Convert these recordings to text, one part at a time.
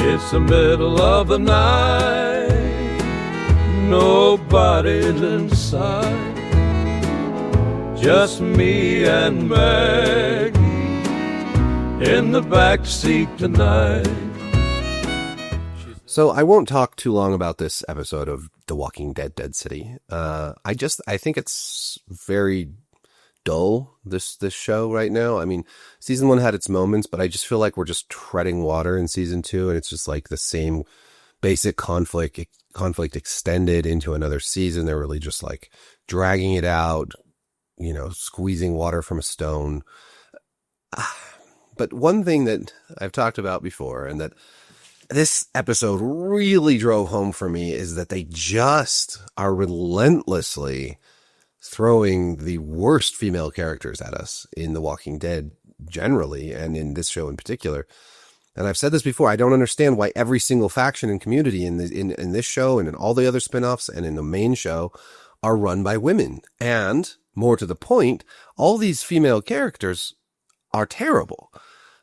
It's the middle of the night, nobody's inside, just me and Maggie in the back seat tonight. So I won't talk too long about this episode of The Walking Dead, Dead City. I think it's very dull, this show right now. I mean, season 1 had its moments, but I just feel like we're just treading water in season 2, and it's just like the same basic conflict extended into another season. They're really just like dragging it out, you know, squeezing water from a stone. But one thing that I've talked about before, and that this episode really drove home for me, is that they just are relentlessly throwing the worst female characters at us in The Walking Dead generally, and in this show in particular. And I've said this before, I don't understand why every single faction and community in this show and in all the other spinoffs and in the main show are run by women. And more to the point, all these female characters are terrible.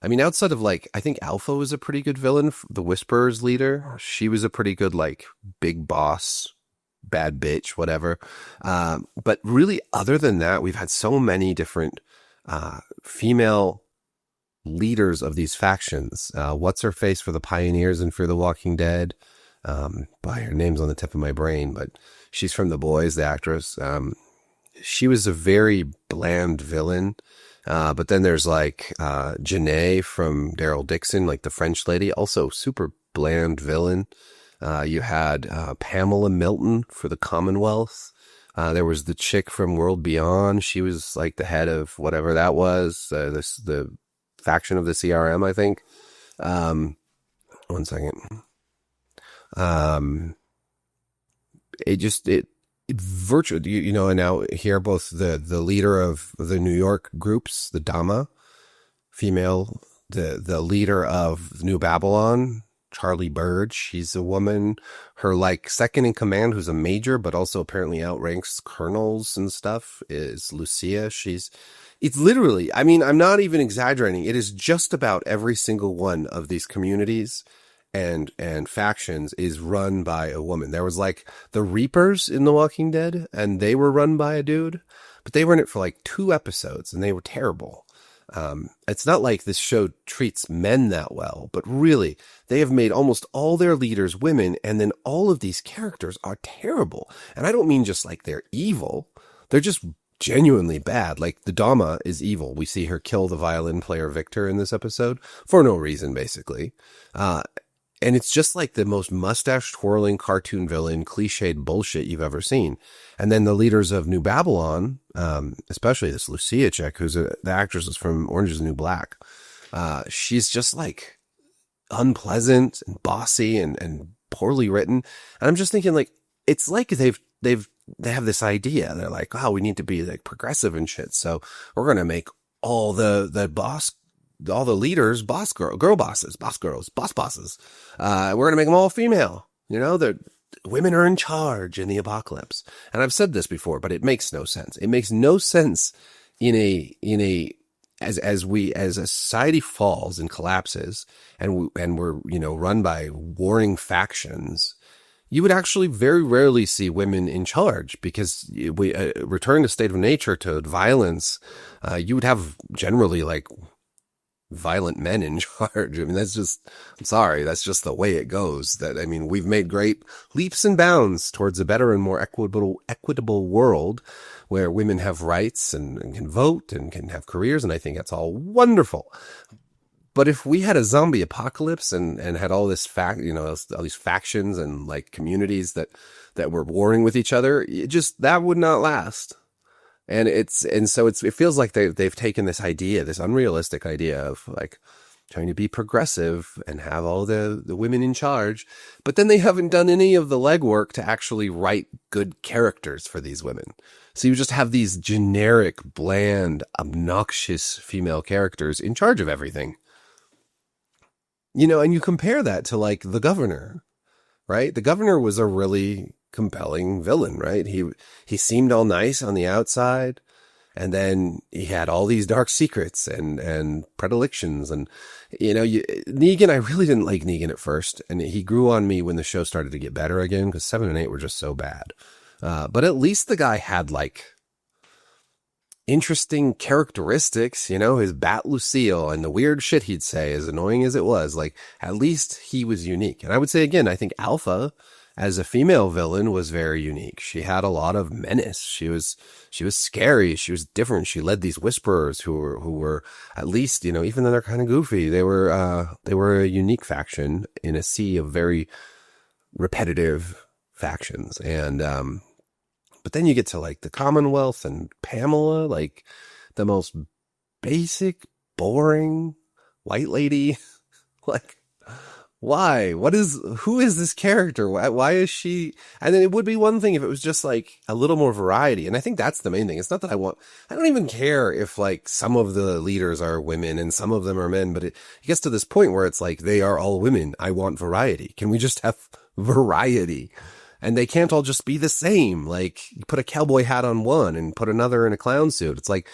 I mean, outside of like, I think Alpha was a pretty good villain, the Whisperer's leader. She was a pretty good, like, big boss, bad bitch, whatever. But really, other than that, we've had so many different female leaders of these factions. What's her face for the Pioneers and for The Walking Dead? Her name's on the tip of my brain, but she's from The Boys, the actress. She was a very bland villain. But then there's like Janae from Daryl Dixon, like the French lady, also super bland villain. You had Pamela Milton for the Commonwealth. There was the chick from World Beyond. She was like the head of whatever that was, the faction of the CRM, I think. 1 second. Virtually, you know, and now here both the leader of the New York groups, the Dama female, the leader of New Babylon, Charlie Bird, she's a woman. Her like second in command, who's a major, but also apparently outranks colonels and stuff, is Lucia. It's literally, I mean, I'm not even exaggerating. It is just about every single one of these communities and factions is run by a woman. There was like the Reapers in The Walking Dead, and they were run by a dude, but they were in it for like 2 episodes and they were terrible. It's not like this show treats men that well, but really they have made almost all their leaders women, and then all of these characters are terrible. And I don't mean just like they're evil. They're just genuinely bad. Like the Dama is evil. We see her kill the violin player Victor in this episode for no reason, basically. And it's just like the most mustache twirling cartoon villain, cliched bullshit you've ever seen. And then the leaders of New Babylon, especially this Lucia chick, who's the actress is from Orange is the New Black. She's just like unpleasant and bossy and poorly written. And I'm just thinking, like, it's like they have this idea. They're like, oh, we need to be like progressive and shit. So we're going to make all the leaders, girl bosses. We're going to make them all female. You know, the women are in charge in the apocalypse. And I've said this before, but it makes no sense. It makes no sense as a society falls and collapses and we're, you know, run by warring factions. You would actually very rarely see women in charge, because we return to state of nature, to violence. You would have generally like violent men in charge. I mean, that's just the way it goes. We've made great leaps and bounds towards a better and more equitable world where women have rights and can vote and can have careers. And I think that's all wonderful. But if we had a zombie apocalypse and had all this all these factions and like communities that were warring with each other, that would not last. And it feels like they've taken this idea, this unrealistic idea of like trying to be progressive and have all the women in charge, but then they haven't done any of the legwork to actually write good characters for these women. So you just have these generic, bland, obnoxious female characters in charge of everything. You know, and you compare that to like the governor, right? The governor was a really compelling villain, right? He seemed all nice on the outside. And then he had all these dark secrets and predilections. And, Negan, I really didn't like Negan at first. And he grew on me when the show started to get better again, because 7 and 8 were just so bad. But at least the guy had interesting characteristics, his Bat Lucille and the weird shit he'd say, as annoying as it was. At least he was unique. And I would say again, I think Alpha as a female villain was very unique. She had a lot of menace. She was scary. She was different. She led these whisperers who were at least, even though they're kind of goofy, they were a unique faction in a sea of very repetitive factions. And, but then you get to the Commonwealth and Pamela, the most basic, boring white lady. Why? Who is this character? Why is she? And then it would be one thing if it was just a little more variety. And I think that's the main thing. It's not that I don't even care if some of the leaders are women and some of them are men, but it gets to this point where it's they are all women. I want variety. Can we just have variety? And they can't all just be the same. You put a cowboy hat on one and put another in a clown suit. It's like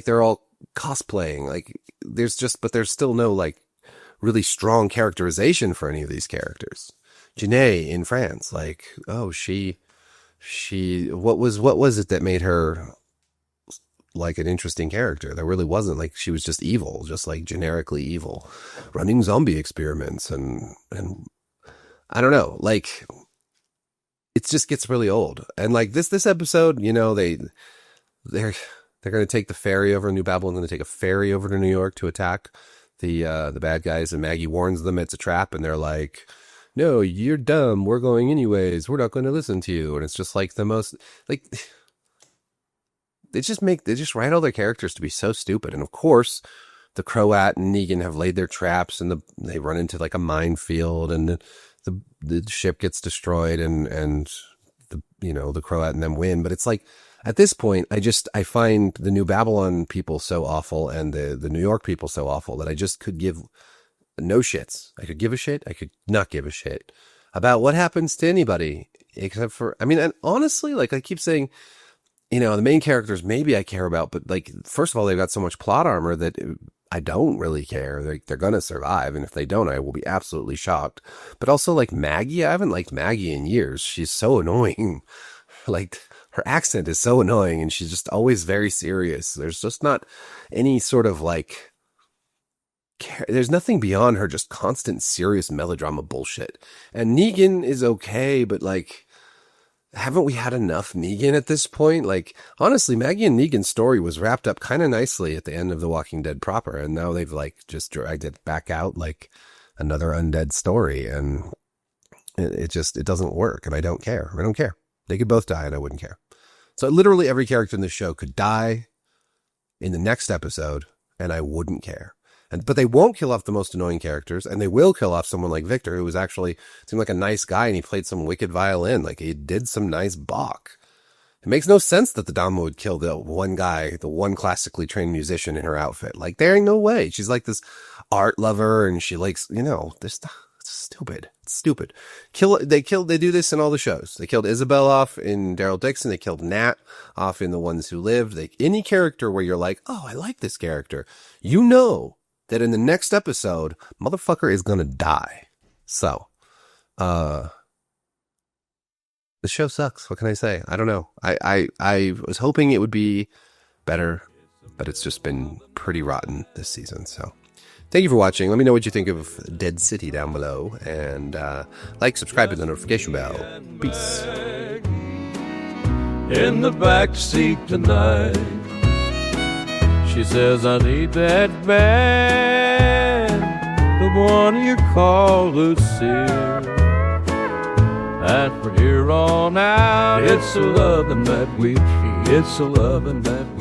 they're all cosplaying. But there's still no really strong characterization for any of these characters. Janae in France, what was it that made her an interesting character? There really wasn't. She was just evil, just generically evil, running zombie experiments and I don't know, it just gets really old. And this episode, they're going to take the ferry over to New Babylon, going to take a ferry over to New York to attack the bad guys, and Maggie warns them it's a trap, and they're like, no, you're dumb, we're going anyways, we're not going to listen to you. And it's just the most they just write all their characters to be so stupid. And of course the Croat and Negan have laid their traps, and they run into a minefield, and the ship gets destroyed, and the Croat and them win. But it's at this point, I find the New Babylon people so awful and the New York people so awful that I just could give no shits. I could give a shit. I could not give a shit about what happens to anybody except for, and honestly, I keep saying, the main characters maybe I care about, but first of all, they've got so much plot armor that I don't really care. They're going to survive. And if they don't, I will be absolutely shocked. But also Maggie, I haven't liked Maggie in years. She's so annoying. Her accent is so annoying, and she's just always very serious. There's just not any sort of there's nothing beyond her just constant serious melodrama bullshit. And Negan is okay, but haven't we had enough Negan at this point? Honestly, Maggie and Negan's story was wrapped up kind of nicely at the end of The Walking Dead proper, and now they've just dragged it back out another undead story, and it doesn't work, and I don't care. I don't care. They could both die, and I wouldn't care. So literally every character in this show could die in the next episode, and I wouldn't care. But they won't kill off the most annoying characters, and they will kill off someone like Victor, who was actually seemed like a nice guy, and he played some wicked violin. He did some nice Bach. It makes no sense that the Dama would kill the one guy, the one classically trained musician in her outfit. There ain't no way. She's this art lover, and she likes, this stuff. Stupid. It's stupid. They do this in all the shows. They killed Isabel off in Daryl Dixon. They killed Nat off in The Ones Who Lived. Any character where you're oh, I like this character. That in the next episode, motherfucker is gonna die. So, the show sucks. What can I say? I don't know. I was hoping it would be better, but it's just been pretty rotten this season. So, thank you for watching. Let me know what you think of Dead City down below, and subscribe, and the notification bell. Peace. In the back seat tonight, she says, I need that man, the one you call Lucille. And from here on out, it's a loving that we feel. It's a loving that